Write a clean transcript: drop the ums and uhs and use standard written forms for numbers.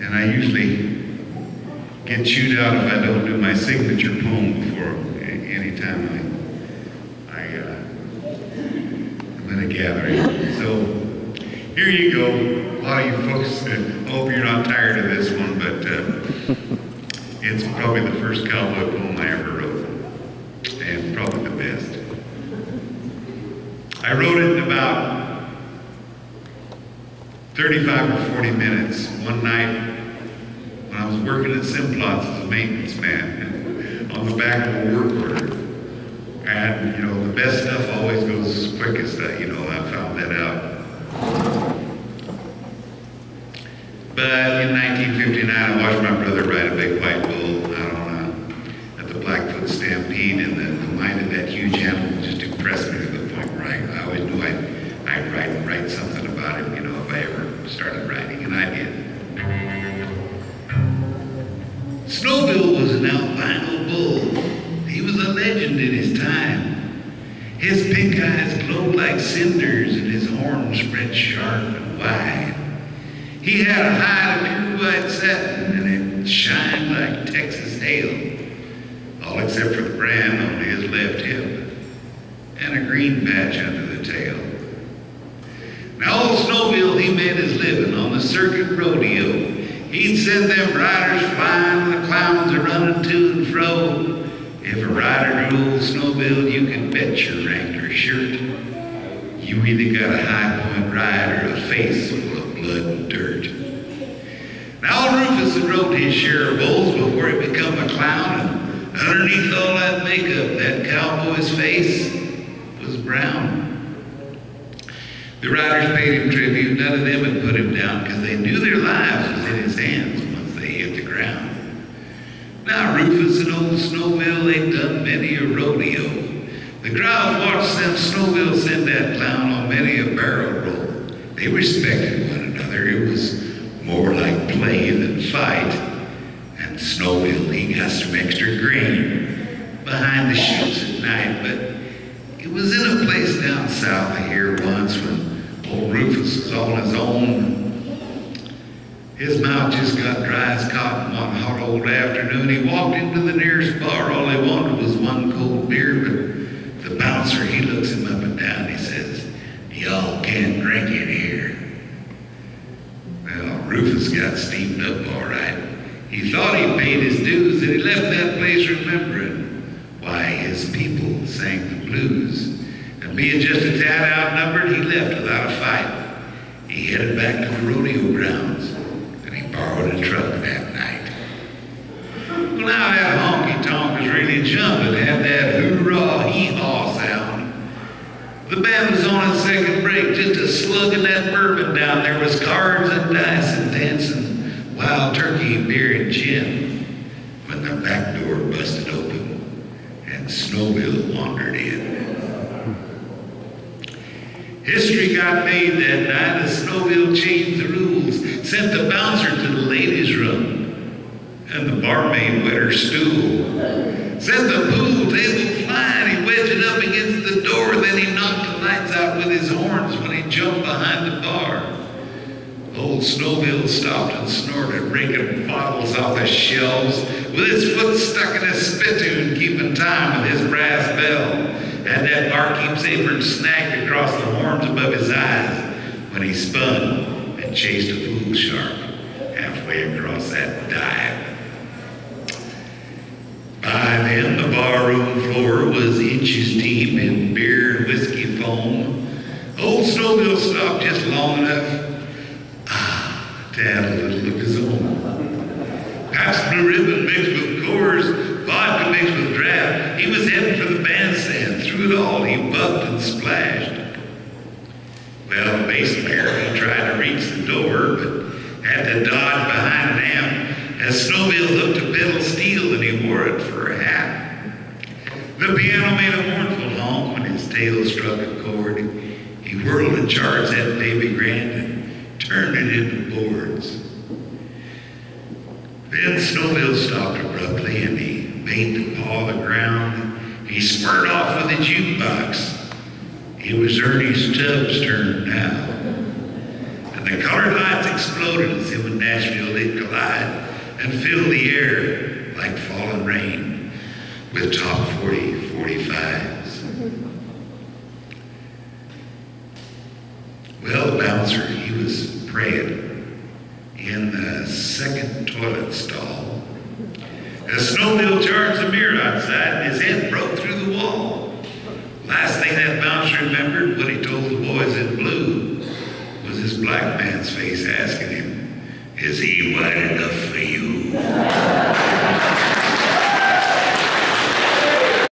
And I usually get chewed out if I don't do my signature poem before any time I'm in a gathering. So here you go. A lot of you folks, I hope you're not tired of this one, but it's probably the first cowboy poem I ever wrote, and probably the best. I wrote it in about 35 or 40 minutes one night when I was working at Simplots as a maintenance man on the back of a work order. And, you know, the best stuff always goes quickest, you know, I found that out. But in 1959, I watched my brother ride a big white bull out at the Blackfoot Stampede, and the mind of that huge animal just impressed me to the point where I always knew I'd write something about it, you know, if I ever started writing, and I did. Snowville was an albino bull. He was a legend in his time. His pink eyes glowed like cinders, and his horns spread sharp and wide. He had a hide of pure white satin, and it shined like Texas hail, all except for the brand on his left hip, and a green patch under the tail. Now old Snowville, he made his living on the circuit rodeo. He'd send them riders flying, the clowns are running to and fro. If a rider drew old Snowville, you could bet your Wrangler shirt you either got a high point ride or a face full of blood and dirt. Now old Rufus had rode his share of bulls before he become a clown, and underneath all that makeup, that cowboy's face was brown. The riders paid him tribute. None of them had put him down because they knew their lives was in his hands once they hit the ground. Now Rufus and old Snowville, they'd done many a rodeo. The crowd watched them Snowville send that clown on many a barrel roll. They respected one another. It was more like play than fight. And Snowville, he got some extra grain behind the chutes at night, but it was in a place down south of here once when old Rufus was on his own. His mouth just got dry as cotton one hot old afternoon. He walked into the nearest bar. All he wanted was one cold beer, but the bouncer, he looks him up and down. He says, "Y'all can't drink in here." Well, Rufus got steamed up all right. He thought he paid his dues, and he left that place remembering why his people sang the blues. And being just a tad outnumbered, he left without a fight. He headed back to the rodeo grounds, and he borrowed a truck that night. Well, now that honky-tonk was really jumping, had that hoorah, hee-haw sound. The band was on its second break, just a slugging that bourbon down. There was cards and dice and dancing, wild turkey, beer and gin, when the back door busted open and Snowville wandered in. History got made that night as Snowville changed the rules, sent the bouncer to the ladies' room, and the barmaid wet her stool. Sent the pool table flying, he wedged it up against the door, then he knocked the lights out with his horns when he jumped behind the bar. Old Snowville stopped and snorted, raking bottles off the shelves, with his foot stuck in his spittoon, keeping time with his brass bell. Had that barkeep's apron snagged across the horns above his eyes when he spun and chased a pool shark halfway across that dive. By then, the barroom floor was inches deep in beer and whiskey foam. Old Snowville stopped just long enough to have a little of his own. Pabst Blue Ribbon mixed with Coors, vodka mixed with draft. He was heading for the bandstand. Through it all, he bucked and splashed. Well, the bass player, he tried to reach the door, but had to dodge behind an amp as Snowville hooked a pedal steel and he wore it for a hat. The piano made a mournful honk when his tail struck a chord. He whirled and charged that baby grand and turned it into boards. Then Snowville stopped abruptly and he made to paw the ground. He spurred off with the jukebox. It was Ernie Stubbs' turn now. And the colored lights exploded as him and Nashville did collide and filled the air like falling rain with top 40 45s. Well, the bouncer, he was praying in the second toilet stall. As Snowville charged the mirror outside and his head broke through the wall. Last thing that bouncer remembered, what he told the boys in blue, was this black man's face asking him, "Is he white enough for you?"